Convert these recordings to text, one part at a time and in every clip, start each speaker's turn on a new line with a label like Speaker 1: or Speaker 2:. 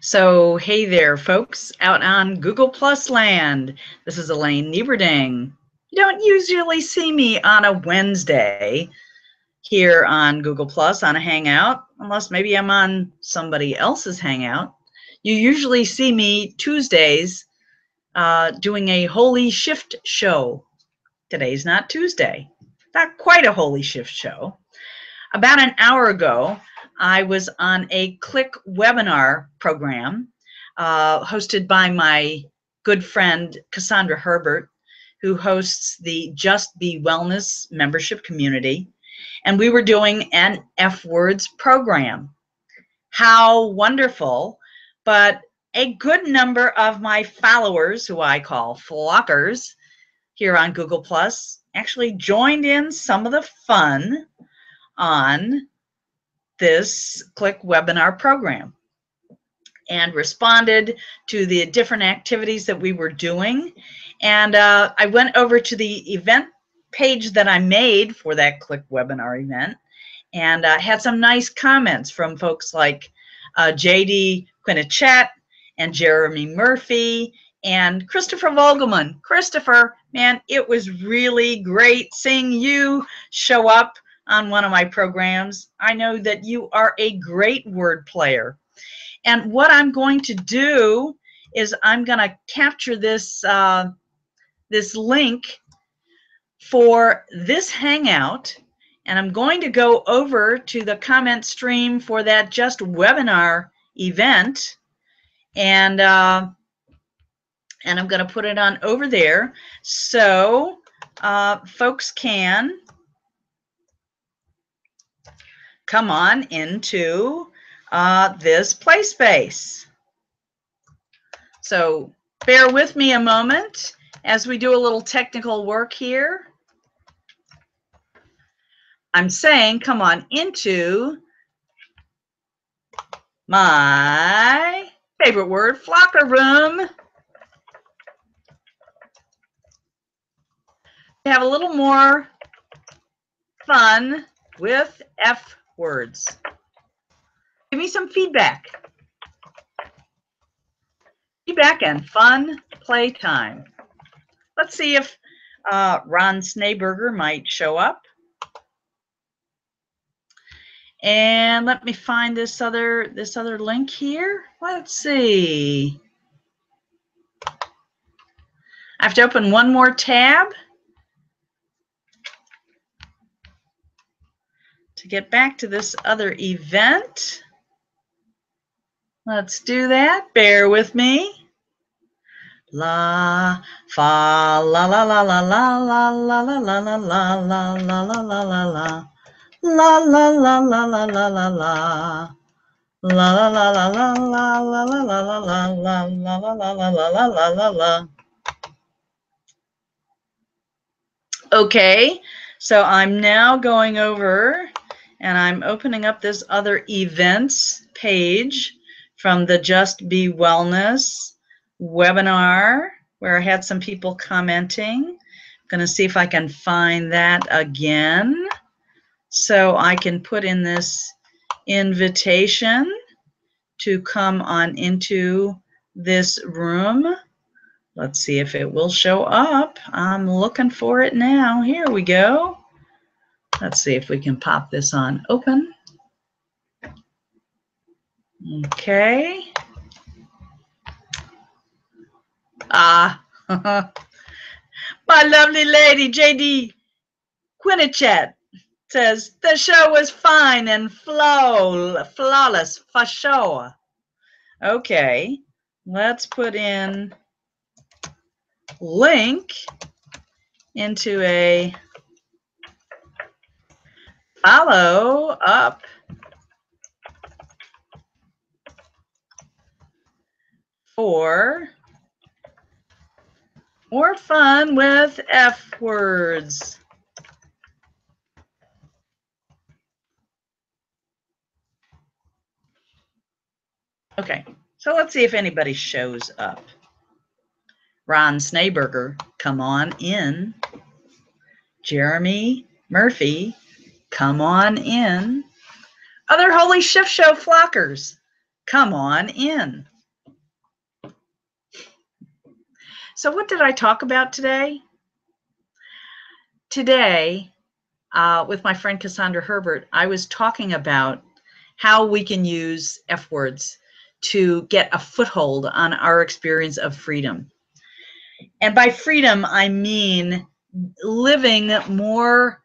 Speaker 1: So, hey there, folks, out on Google Plus land. This is Elaine Nieberding. You don't usually see me on a Wednesday here on Google Plus on a Hangout, unless maybe I'm on somebody else's Hangout. You usually see me Tuesdays doing a Holy Shift show. Today's not Tuesday, not quite a Holy Shift show. About an hour ago, I was on a ClickWebinar program hosted by my good friend Cassandra Herbert, who hosts the Just Be Wellness membership community. And we were doing an F Words program. How wonderful. But a good number of my followers, who I call flockers, here on Google Plus, actually joined in some of the fun on this ClickWebinar program and responded to the different activities that we were doing. And I went over to the event page that I made for that ClickWebinar event and had some nice comments from folks like JD Quinnichet and Jeremy Murphy and Christopher Vogelman. Christopher, man, it was really great seeing you show up on one of my programs. I know that you are a great word player. And what I'm going to do is I'm going to capture this, this link for this Hangout, and I'm going to go over to the comment stream for that Just Webinar event, and I'm going to put it on over there so folks can come on into this play space. So bear with me a moment as we do a little technical work here. I'm saying come on into my favorite word, flocker room. To have a little more fun with F words. Give me some feedback. Feedback and fun playtime. Let's see if Ron Snaberger might show up. And let me find this other link here. Let's see. I have to open one more tab to get back to this other event. Let's do that. Bear with me. La fa la la la la la la la la la la la la la la la la la. La la la la la la la la. La la la la la la la la la la la la la la la la la la la. Okay, so I'm now going over and I'm opening up this other events page from the Just Be Wellness webinar where I had some people commenting. I'm going to see if I can find that again so I can put in this invitation to come on into this room. Let's see if it will show up. I'm looking for it now. Here we go. Let's see if we can pop this on open. Okay. My lovely lady, JD Quinnichet, says, the show was fine and flawless for sure. Okay, let's put in link into a follow up for more fun with F words. Okay, so let's see if anybody shows up. Ron Snaberger, come on in. Jeremy Murphy, come on in. Other Holy Shift Show flockers, come on in. So what did I talk about today? Today, with my friend Cassandra Herbert, I was talking about how we can use F words to get a foothold on our experience of freedom. And by freedom, I mean living more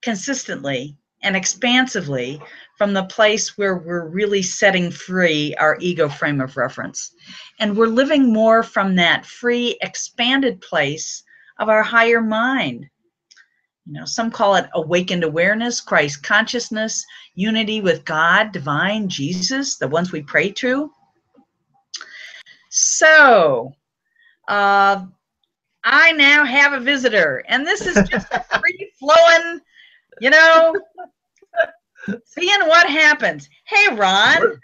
Speaker 1: consistently and expansively from the place where we're really setting free our ego frame of reference. And we're living more from that free, expanded place of our higher mind. You know, some call it awakened awareness, Christ consciousness, unity with God, divine, Jesus, the ones we pray to. So, I now have a visitor, and this is just a free-flowing, you know, seeing what happens. Hey, Ron.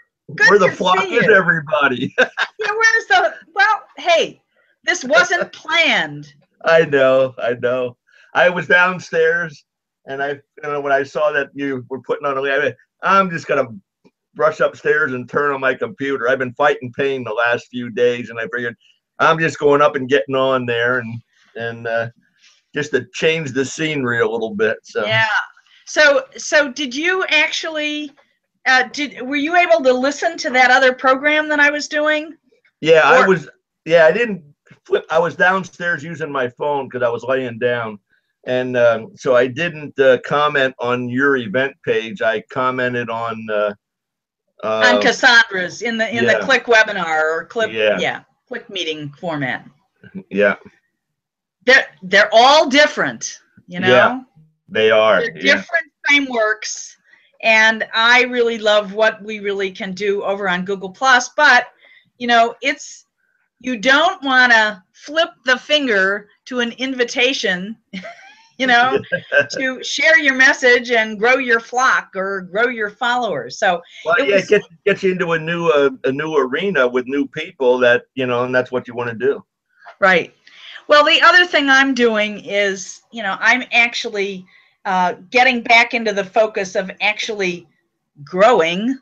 Speaker 2: Where the flock is everybody?
Speaker 1: Yeah, where's the, well, hey, this wasn't planned.
Speaker 2: I know. I was downstairs, and when I saw that you were putting on I'm just gonna rush upstairs and turn on my computer. I've been fighting pain the last few days, and I figured I'm just going up and getting on there and just to change the scenery a little bit. So
Speaker 1: yeah. So did you actually were you able to listen to that other program that I was doing?
Speaker 2: Yeah, I was. Yeah, I didn't flip. I was downstairs using my phone because I was laying down, and so I didn't comment on your event page. I commented on
Speaker 1: Cassandra's in the ClickWebinar or Click meeting format.
Speaker 2: Yeah.
Speaker 1: They're all different, you know?
Speaker 2: Yeah, they are.
Speaker 1: They're different frameworks, and I really love what we really can do over on Google+, but, you know, you don't want to flip the finger to an invitation, you know, to share your message and grow your flock or grow your followers. So
Speaker 2: it gets you into a new arena with new people that, you know, and that's what you want to do.
Speaker 1: Right. Well, the other thing I'm doing is, you know, I'm actually getting back into the focus of actually growing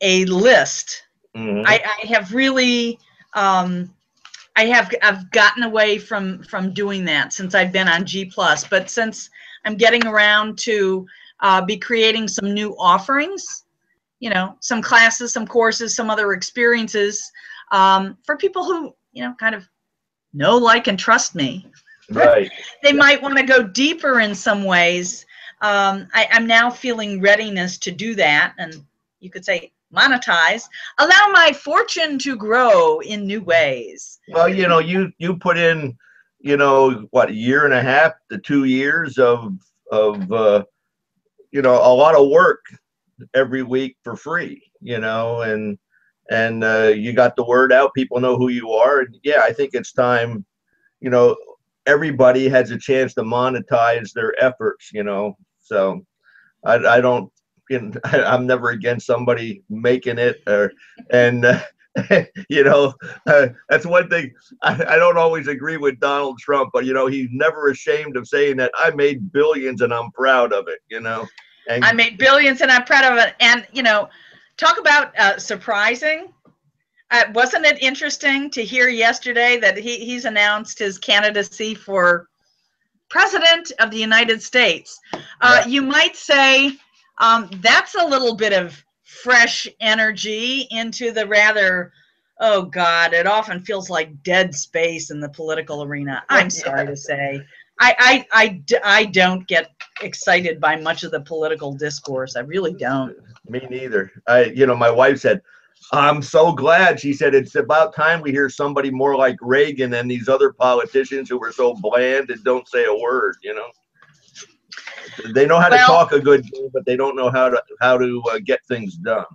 Speaker 1: a list.
Speaker 2: Mm-hmm.
Speaker 1: I have really, I've gotten away from doing that since I've been on G+, but since I'm getting around to be creating some new offerings, you know, some classes, some courses, some other experiences for people who, you know, kind of know, like, and trust me.
Speaker 2: Right.
Speaker 1: They might want to go deeper in some ways. I'm now feeling readiness to do that, and you could say monetize, allow my fortune to grow in new ways.
Speaker 2: Well, you know, you put in, you know, what, 1.5 to 2 years of you know, a lot of work every week for free, you know, and you got the word out. People know who you are. And yeah, I think it's time, you know, everybody has a chance to monetize their efforts, you know. So I don't, you know, I'm never against somebody making it you know, that's one thing. I don't always agree with Donald Trump, but, you know, he's never ashamed of saying that I made billions and I'm proud of it, you know. And
Speaker 1: I made billions and I'm proud of it. And, you know, talk about surprising. Wasn't it interesting to hear yesterday that he's announced his candidacy for President of the United States? You might say that's a little bit of fresh energy into the rather, oh God, it often feels like dead space in the political arena. I'm sorry to say. I don't get excited by much of the political discourse. I really don't.
Speaker 2: Me neither. You know, my wife said, I'm so glad. She said, it's about time we hear somebody more like Reagan than these other politicians who were so bland and don't say a word, you know. They know how to talk a good game, but they don't know how to get things done.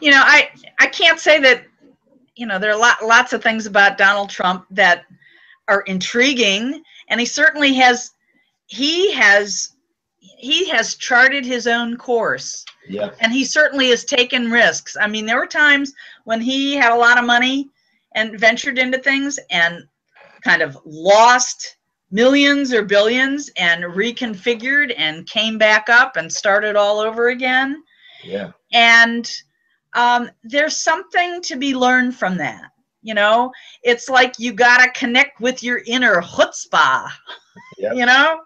Speaker 1: You know, I can't say that, you know, there are lots of things about Donald Trump that are intriguing, and he certainly has charted his own course.
Speaker 2: Yeah.
Speaker 1: And he certainly has taken risks. I mean, there were times when he had a lot of money and ventured into things and kind of lost millions or billions and reconfigured and came back up and started all over again.
Speaker 2: Yeah.
Speaker 1: And there's something to be learned from that. You know, it's like you got to connect with your inner chutzpah,
Speaker 2: Yep.
Speaker 1: you know?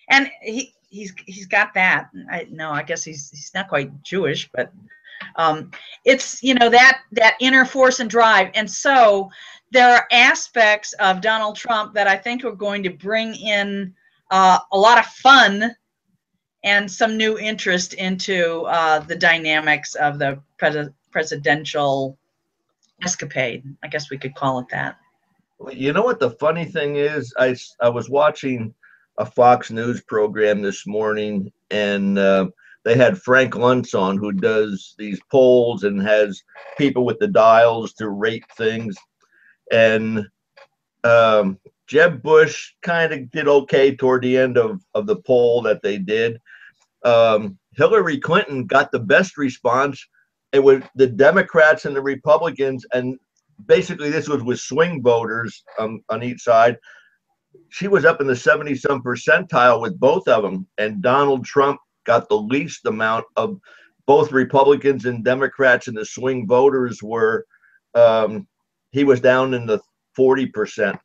Speaker 1: And he's got that. I guess he's not quite Jewish, but it's, you know, that inner force and drive. And so there are aspects of Donald Trump that I think are going to bring in a lot of fun and some new interest into the dynamics of the presidential escapade. I guess we could call it that.
Speaker 2: You know what the funny thing is? I was watching a Fox News program this morning, and they had Frank Luntz on, who does these polls and has people with the dials to rate things. And Jeb Bush kind of did okay toward the end of the poll that they did. Hillary Clinton got the best response. It was the Democrats and the Republicans, and basically this was with swing voters on each side. She was up in the 70-some percentile with both of them, and Donald Trump got the least amount of both Republicans and Democrats, and the swing voters were, he was down in the 40%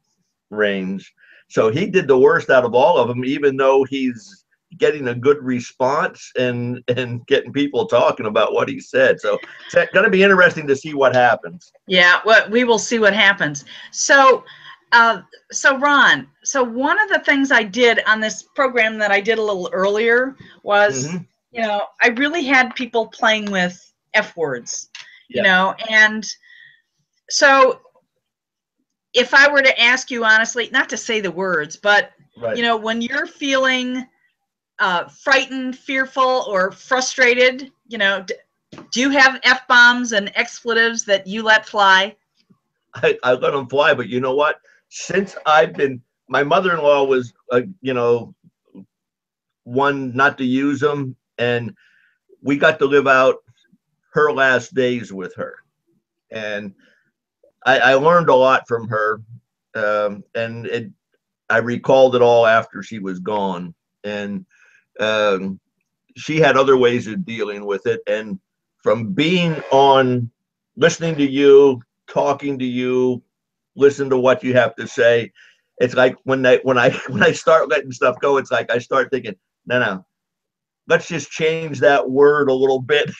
Speaker 2: range. So he did the worst out of all of them, even though he's getting a good response and getting people talking about what he said. So it's going to be interesting to see what happens.
Speaker 1: Yeah, well, we will see what happens. So Ron, so one of the things I did on this program that I did a little earlier was, you know, I really had people playing with F words, you know, and so if I were to ask you honestly, not to say the words, but, you know, when you're feeling frightened, fearful, or frustrated, you know, do you have F-bombs and expletives that you let fly?
Speaker 2: I let them fly, but you know what? Since I've been, my mother-in-law was, you know, one not to use them, and we got to live out her last days with her, and I learned a lot from her, and I recalled it all after she was gone, and she had other ways of dealing with it, and from being on, listening to you, talking to you, listen to what you have to say. It's like when I start letting stuff go, it's like I start thinking, no, let's just change that word a little bit,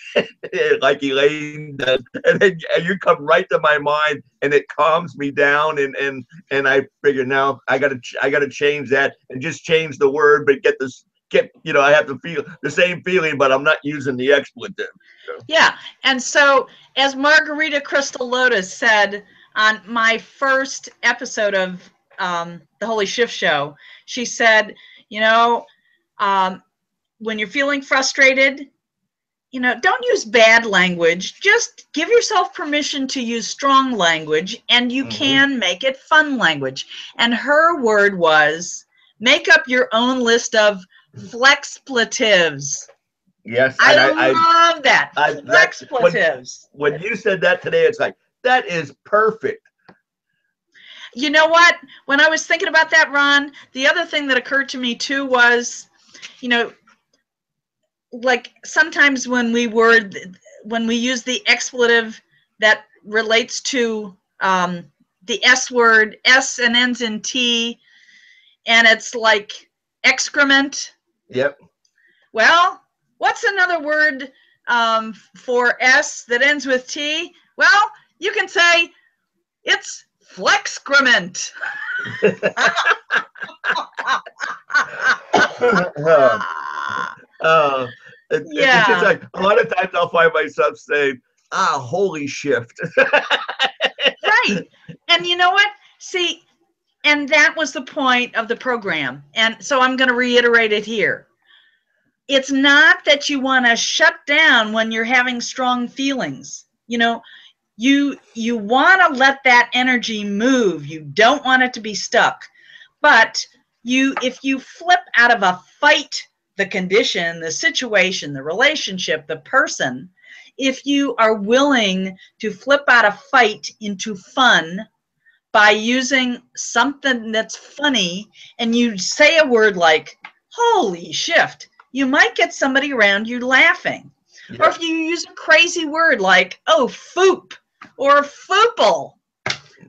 Speaker 2: like Elaine does, and then you come right to my mind, and it calms me down, and I figure now I gotta change that and just change the word, but you know, I have to feel the same feeling, but I'm not using the expletive. So.
Speaker 1: Yeah, and so as Margarita Crystal Lotus said on my first episode of the Holy Shift Show, she said, you know, when you're feeling frustrated, you know, don't use bad language. Just give yourself permission to use strong language, and you can make it fun language. And her word was, make up your own list of flexpletives.
Speaker 2: Yes,
Speaker 1: I love that. Flexpletives.
Speaker 2: When you said that today, it's like, that is perfect.
Speaker 1: You know what? When I was thinking about that, Ron, the other thing that occurred to me too was, you know, like sometimes when we use the expletive that relates to the S word, S and ends in T, and it's like excrement.
Speaker 2: Yep.
Speaker 1: Well, what's another word for S that ends with T? Well, you can say it's flexcrement.
Speaker 2: It's just like a lot of times I'll find myself saying, holy shift.
Speaker 1: Right. And you know what? See, and that was the point of the program. And so I'm going to reiterate it here. It's not that you want to shut down when you're having strong feelings. You know, you want to let that energy move. You don't want it to be stuck. But if you flip out of a fight, the condition, the situation, the relationship, the person, if you are willing to flip out of fight into fun by using something that's funny, and you say a word like, holy shift, you might get somebody around you laughing. Yeah. Or if you use a crazy word like, oh, foop, or foople,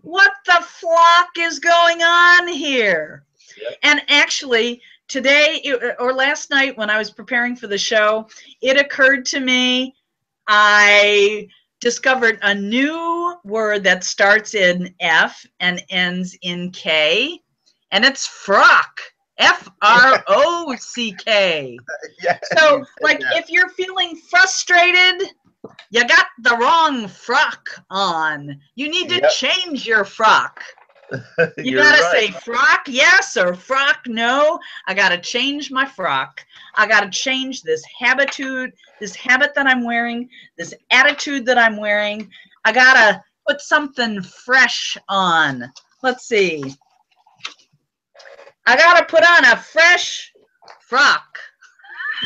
Speaker 1: What the flock is going on here?
Speaker 2: Yep.
Speaker 1: And actually, today or last night when I was preparing for the show, it occurred to me I discovered a new word that starts in F and ends in K, and it's frock. F-R-O-C-K.
Speaker 2: Yeah,
Speaker 1: So, like, if you're feeling frustrated, you got the wrong frock on. You need to change your frock. You gotta say frock yes or frock no. I gotta change my frock. I gotta change this habit that I'm wearing, this attitude that I'm wearing. I gotta put something fresh on. Let's see. I gotta put on a fresh frock.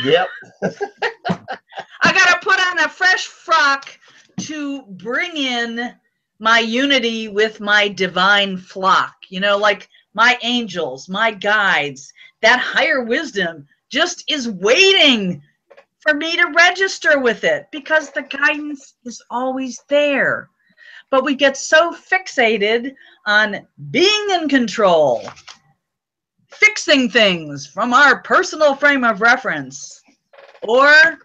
Speaker 2: Yep.
Speaker 1: I gotta put on a fresh frock to bring in my unity with my divine flock, you know, like my angels, my guides. That higher wisdom just is waiting for me to register with it because the guidance is always there. But we get so fixated on being in control, fixing things from our personal frame of reference, or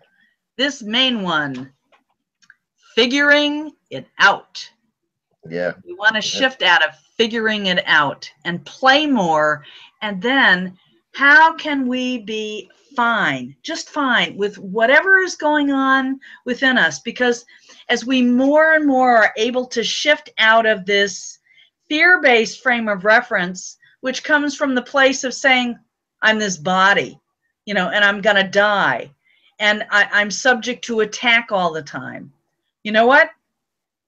Speaker 1: this main one, figuring it out.
Speaker 2: Yeah.
Speaker 1: We want to shift out of figuring it out and play more. And then how can we be fine, just fine with whatever is going on within us? Because as we more and more are able to shift out of this fear-based frame of reference, which comes from the place of saying, I'm this body, you know, and I'm going to die. And I'm subject to attack all the time. You know what?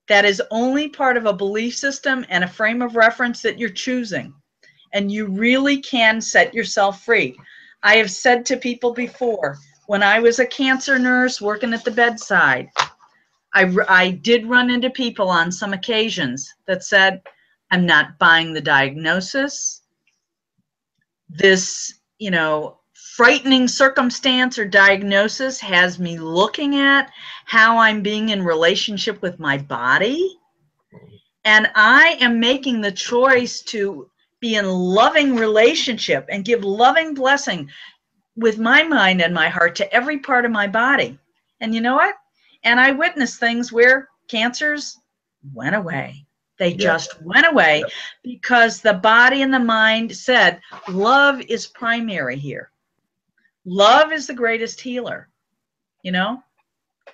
Speaker 1: That is only part of a belief system and a frame of reference that you're choosing. And you really can set yourself free. I have said to people before, when I was a cancer nurse working at the bedside, I did run into people on some occasions that said, I'm not buying the diagnosis. This, you know, frightening circumstance or diagnosis has me looking at how I'm being in relationship with my body. And I am making the choice to be in loving relationship and give loving blessing with my mind and my heart to every part of my body. And you know what? And I witnessed things where cancers went away. They just went away because the body and the mind said, love is primary here. Love is the greatest healer, you know?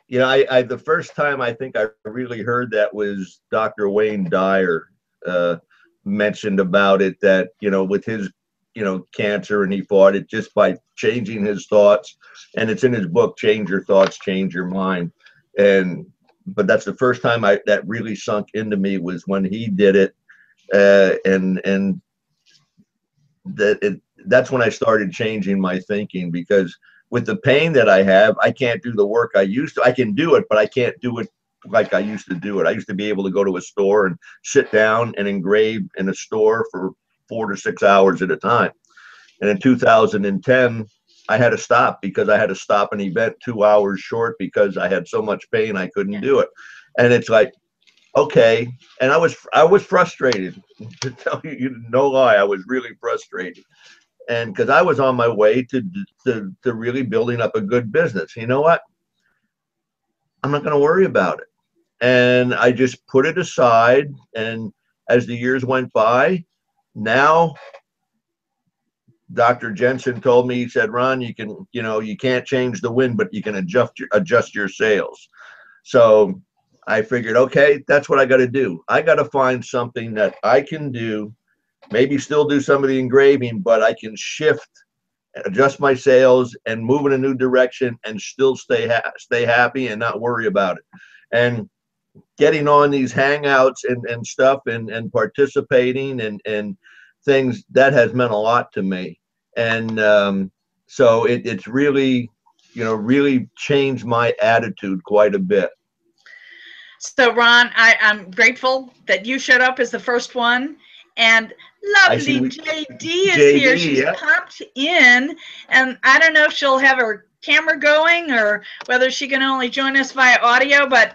Speaker 2: You know, I the first time I think I really heard that was Dr. Wayne Dyer mentioned about it, that, you know, with his, you know, cancer, and he fought it just by changing his thoughts. And it's in his book, Change Your Thoughts, Change Your Mind. But that's the first time that really sunk into me, was when he did it. And that's when I started changing my thinking, because with the pain that I have, I can't do the work I used to. I can do it, but I can't do it like I used to do it. I used to be able to go to a store and sit down and engrave in a store for 4 to 6 hours at a time. And in 2010, I had to stop, because I had to stop an event 2 hours short because I had so much pain I couldn't do it. And it's like, okay. And I was frustrated. To tell you no lie, I was really frustrated. And because I was on my way to really building up a good business. You know what? I'm not going to worry about it. And I just put it aside. And as the years went by, now Dr. Jensen told me, he said, Ron, you can, you know, you can't change the wind, but you can adjust your sails. So I figured, okay, that's what I got to do. I got to find something that I can do, maybe still do some of the engraving, but I can shift, adjust my sails, and move in a new direction, and still stay happy and not worry about it. And getting on these hangouts and stuff, and participating and things, that has meant a lot to me. And so it's really, you know, really changed my attitude quite a bit.
Speaker 1: So Ron, I'm grateful that you showed up as the first one. And lovely JD is here. She's popped in, and I don't know if she'll have her camera going or whether she can only join us via audio, but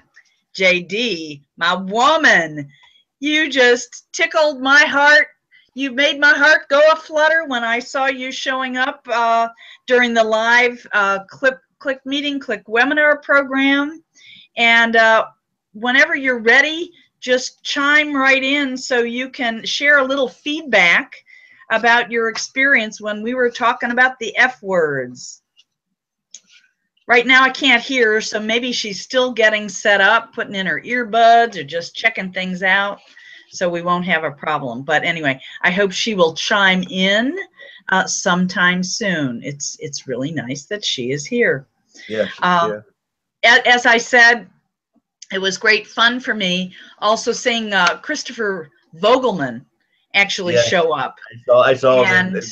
Speaker 1: JD, my woman, You just tickled my heart. You made my heart go aflutter when I saw you showing up during the live ClickWebinar program. And whenever you're ready, just chime right in so you can share a little feedback about your experience when we were talking about the F words. Right now I can't hear her, so maybe she's still getting set up, putting in her earbuds or just checking things out, so we won't have a problem. But anyway, I hope she will chime in sometime soon. It's really nice that she is here.
Speaker 2: Yes.
Speaker 1: As I said, it was great fun for me also seeing Christopher Vogelman actually show up.
Speaker 2: I saw him.
Speaker 1: And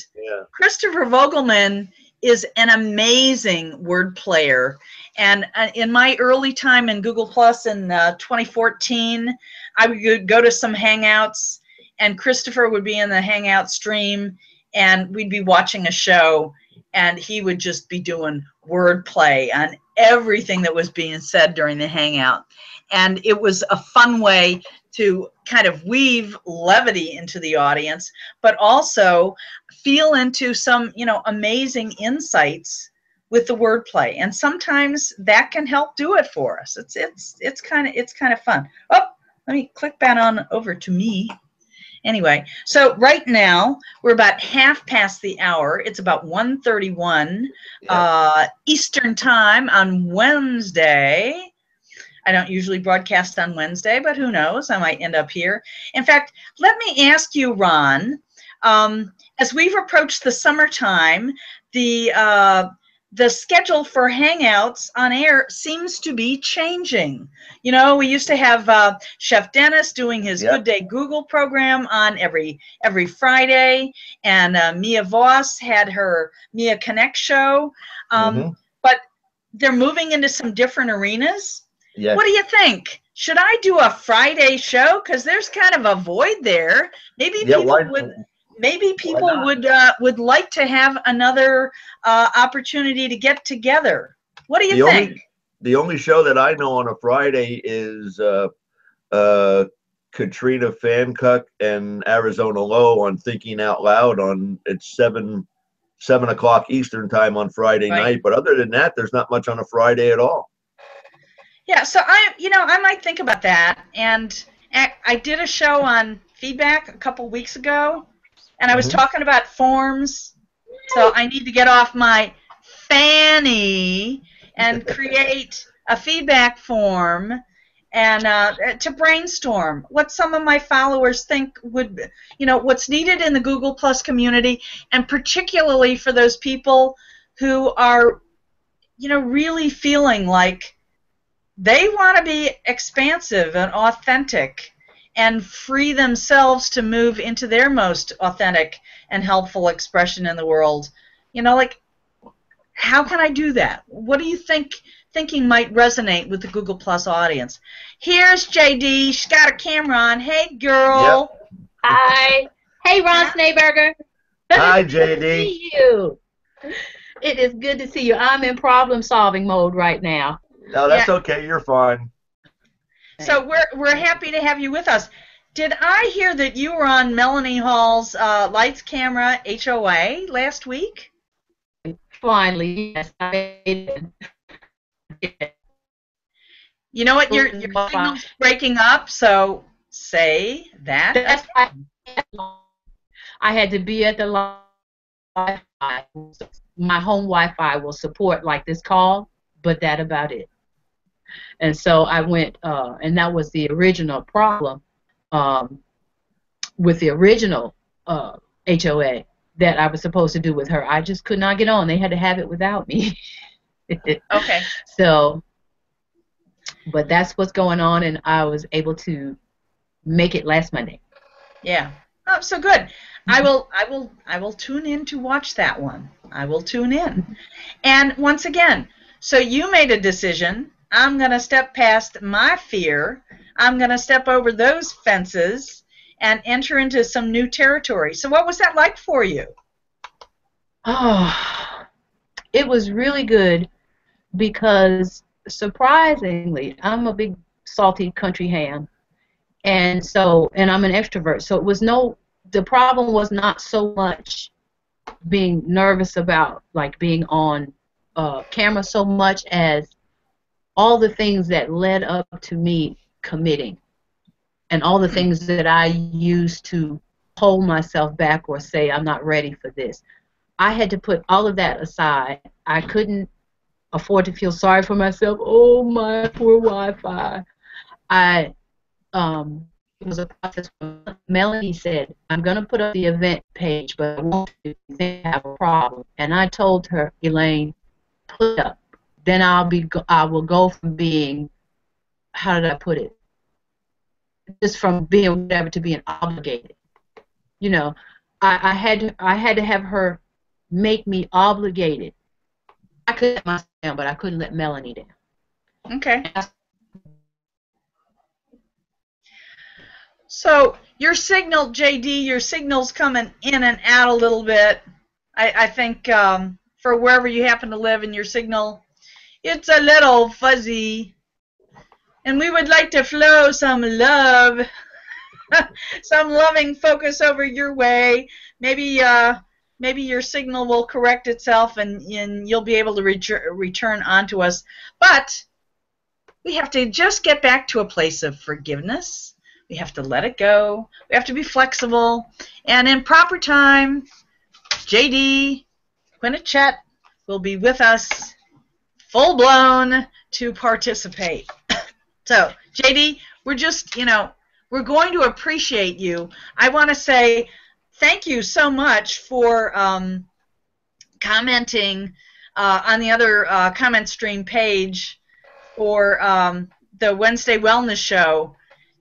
Speaker 1: Christopher Vogelman is an amazing word player. And in my early time in Google Plus in 2014, I would go to some Hangouts, and Christopher would be in the Hangout stream, and we'd be watching a show, and he would just be doing word play on everything that was being said during the Hangout. And it was a fun way to kind of weave levity into the audience, but also feel into some, you know, amazing insights with the wordplay. And sometimes that can help do it for us. It's kind of fun. Oh, let me click that on over to me. Anyway, so right now we're about half past the hour. It's about 1:31 Eastern time on Wednesday. I don't usually broadcast on Wednesday, but who knows? I might end up here. In fact, let me ask you, Ron, as we've approached the summertime, the schedule for Hangouts on air seems to be changing. You know, we used to have Chef Dennis doing his Good Day Google program on every Friday, and Mia Voss had her Mia Connect show. But they're moving into some different arenas. Yes. What do you think? Should I do a Friday show? Because there's kind of a void there. Maybe people would like to have another opportunity to get together. What do you think?
Speaker 2: The only show that I know on a Friday is Katrina Fancuck and Arizona Low on Thinking Out Loud it's 7 o'clock Eastern time on Friday night. But other than that, there's not much on a Friday at all.
Speaker 1: Yeah, so I might think about that. And I did a show on feedback a couple weeks ago, and I was talking about forms. So I need to get off my fanny and create a feedback form and to brainstorm what some of my followers think would, what's needed in the Google Plus community, and particularly for those people who are, really feeling like they want to be expansive and authentic and free themselves to move into their most authentic and helpful expression in the world. Like, how can I do that? What do you thinking might resonate with the Google Plus audience? Here's JD. She's got a camera on. Hey, girl.
Speaker 3: Yep. Hi. Hey, Ron Schneeberger.
Speaker 2: Hi, JD.
Speaker 3: Good to see you. It is good to see you. I'm in problem-solving mode right now.
Speaker 2: No, that's okay. You're fine.
Speaker 1: So we're happy to have you with us. Did I hear that you were on Melanie Hall's Lights Camera HOA last week?
Speaker 3: Finally, yes, I did.
Speaker 1: You know what? Your signal's breaking up, so say that.
Speaker 3: That's why I had to be at the Wi-Fi. My home Wi-Fi will support like this call, but that about it. And so I went, and that was the original problem with the original HOA that I was supposed to do with her. I just could not get on. They had to have it without me.
Speaker 1: Okay.
Speaker 3: So, but that's what's going on, and I was able to make it last Monday.
Speaker 1: Yeah. Oh, so good. I will tune in to watch that one. I will tune in. And once again, so you made a decision. I'm going to step past my fear. I'm going to step over those fences and enter into some new territory. So what was that like for you?
Speaker 3: Oh, it was really good because, surprisingly, I'm a big salty country ham, And so, and I'm an extrovert, so it was the problem was not so much being nervous about like being on camera so much as all the things that led up to me committing and all the things that I used to hold myself back or say I'm not ready for this. I had to put all of that aside. I couldn't afford to feel sorry for myself. Oh, my poor Wi-Fi. It was a process. Melanie said, I'm going to put up the event page, but I won't have a problem. And I told her, Elaine, put it up. Then I will go from being, how did I put it? Just from being whatever to being obligated. You know, I had to have her make me obligated. I could let myself down, but I couldn't let Melanie down.
Speaker 1: Okay. So your signal, JD, your signal's coming in and out a little bit. I think for wherever you happen to live in your signal, it's a little fuzzy. And we would like to flow some love, some loving focus over your way. Maybe your signal will correct itself and you'll be able to return onto us. But we have to just get back to a place of forgiveness. We have to let it go. We have to be flexible. And in proper time, JD, Quinnichet will be with us full-blown to participate. So, JD, we're just, we're going to appreciate you. I want to say thank you so much for commenting on the other comment stream page or the Wednesday Wellness Show.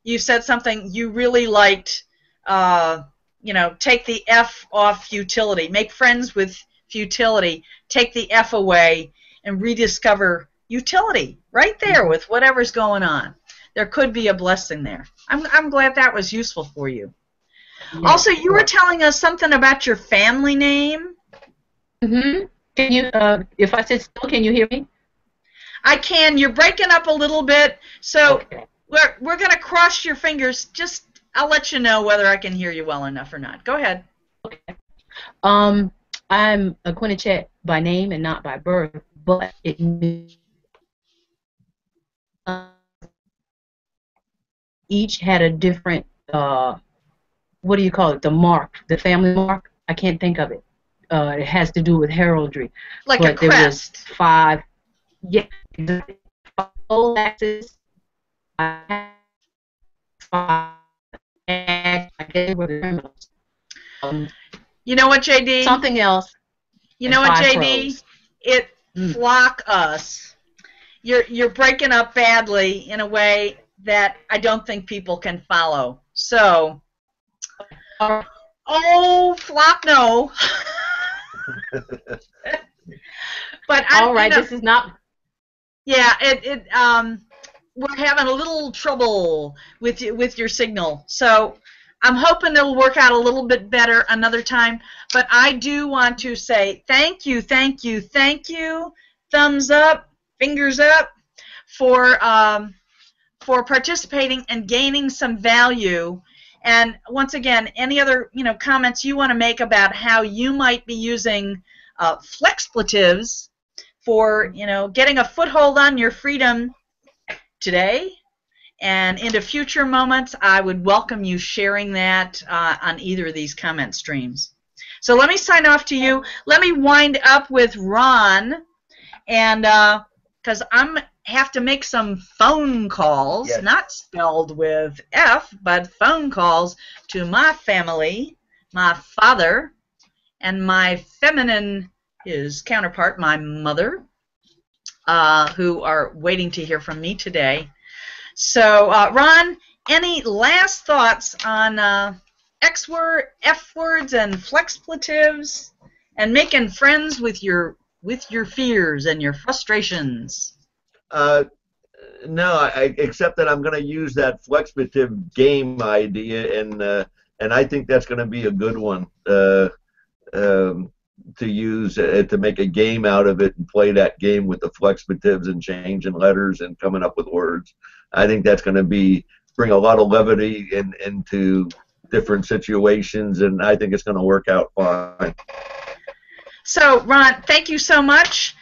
Speaker 1: You said something you really liked, take the F off futility. Make friends with futility. Take the F away and rediscover utility right there with whatever's going on. There could be a blessing there. I'm glad that was useful for you. Yeah. Also, you were telling us something about your family name.
Speaker 3: Mm-hmm. Can you, if I sit still, can you hear me?
Speaker 1: I can. You're breaking up a little bit, so okay. We're going to cross your fingers. Just, I'll let you know whether I can hear you well enough or not. Go ahead.
Speaker 3: Okay. I'm a Quinnichet by name and not by birth, but it each had a different, what do you call it, the mark, the family mark? I can't think of it. It has to do with heraldry.
Speaker 1: Like but a crest.
Speaker 3: There was 5, yeah, 5 old axes, 5, I guess were the criminals.
Speaker 1: You know what, JD?
Speaker 3: Something else.
Speaker 1: You know what, JD? It flock us. You're breaking up badly in a way that I don't think people can follow. So, flock no. But
Speaker 3: all right, this is not.
Speaker 1: Yeah, we're having a little trouble with your signal. So I'm hoping it'll work out a little bit better another time. But I do want to say thank you, thank you, thank you. Thumbs up, fingers up for participating and gaining some value. And once again, any other comments you want to make about how you might be using flexpletives for getting a foothold on your freedom today and into future moments, I would welcome you sharing that on either of these comment streams. So let me sign off to you. Let me wind up with Ron, and because I'm have to make some phone calls, yes. Not spelled with F, but phone calls to my family, my father, and my feminine, his counterpart, my mother, who are waiting to hear from me today. So, Ron, any last thoughts on X word, F words, and flexpletives, and making friends with your fears and your frustrations?
Speaker 2: No, except that I'm going to use that flexplative game idea, and I think that's going to be a good one to use to make a game out of it and play that game with the flexpletives and changing letters and coming up with words. I think that's going to be bring a lot of levity into different situations, and I think it's going to work out fine.
Speaker 1: So, Ron, thank you so much.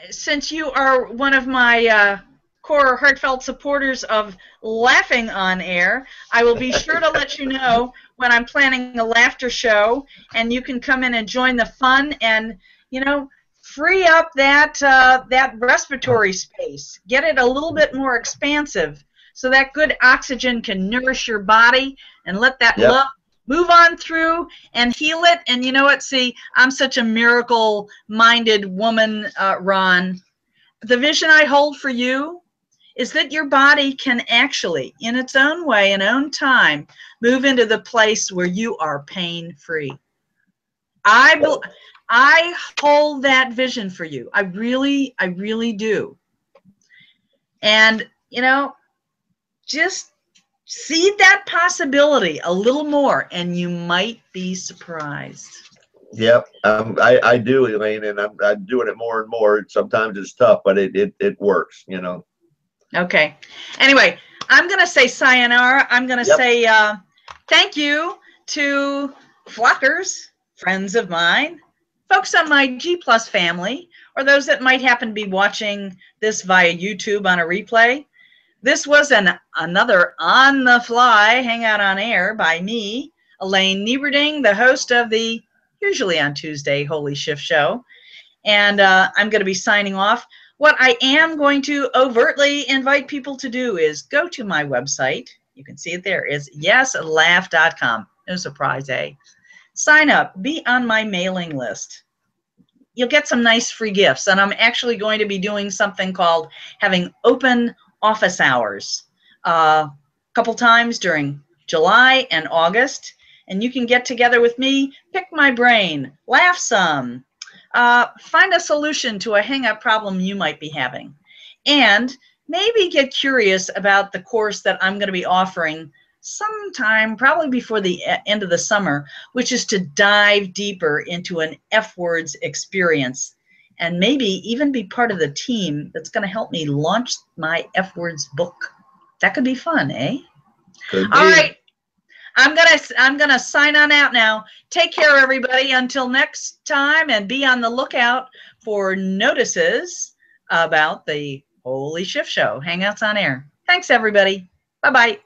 Speaker 1: Since you are one of my core heartfelt supporters of laughing on air, I will be sure to let you know when I'm planning a laughter show, and you can come in and join the fun and, you know, free up that that respiratory space. Get it a little bit more expansive so that good oxygen can nourish your body and let that love move on through and heal it. And you know what? See, I'm such a miracle-minded woman, Ron. The vision I hold for you is that your body can actually, in its own way and own time, move into the place where you are pain-free. I hold that vision for you. I really do. And, you know, just seed that possibility a little more, and you might be surprised.
Speaker 2: Yep, I do, Elaine, and I'm doing it more and more. Sometimes it's tough, but it works, you know.
Speaker 1: Okay. Anyway, I'm going to say sayonara. I'm going to say thank you to flockers, friends of mine, folks on my G Plus family, or those that might happen to be watching this via YouTube on a replay. This was another on-the-fly Hangout on Air by me, Elaine Nieberding, the host of the usually on Tuesday Holy Shift Show. And I'm going to be signing off. What I am going to overtly invite people to do is go to my website. You can see it there. It's yeslaugh.com. No surprise, eh? Sign up. Be on my mailing list. You'll get some nice free gifts. And I'm actually going to be doing something called having open office hours a couple times during July and August. And you can get together with me, pick my brain, laugh some, find a solution to a hang-up problem you might be having, and maybe get curious about the course that I'm going to be offering sometime probably before the end of the summer, which is to dive deeper into an F-words experience and maybe even be part of the team that's going to help me launch my F-words book. That could be fun, eh?
Speaker 2: Could be.
Speaker 1: All right. I'm gonna sign on out now. Take care, everybody. Until next time, and be on the lookout for notices about the Holy Shift Show, Hangouts on Air. Thanks, everybody. Bye-bye.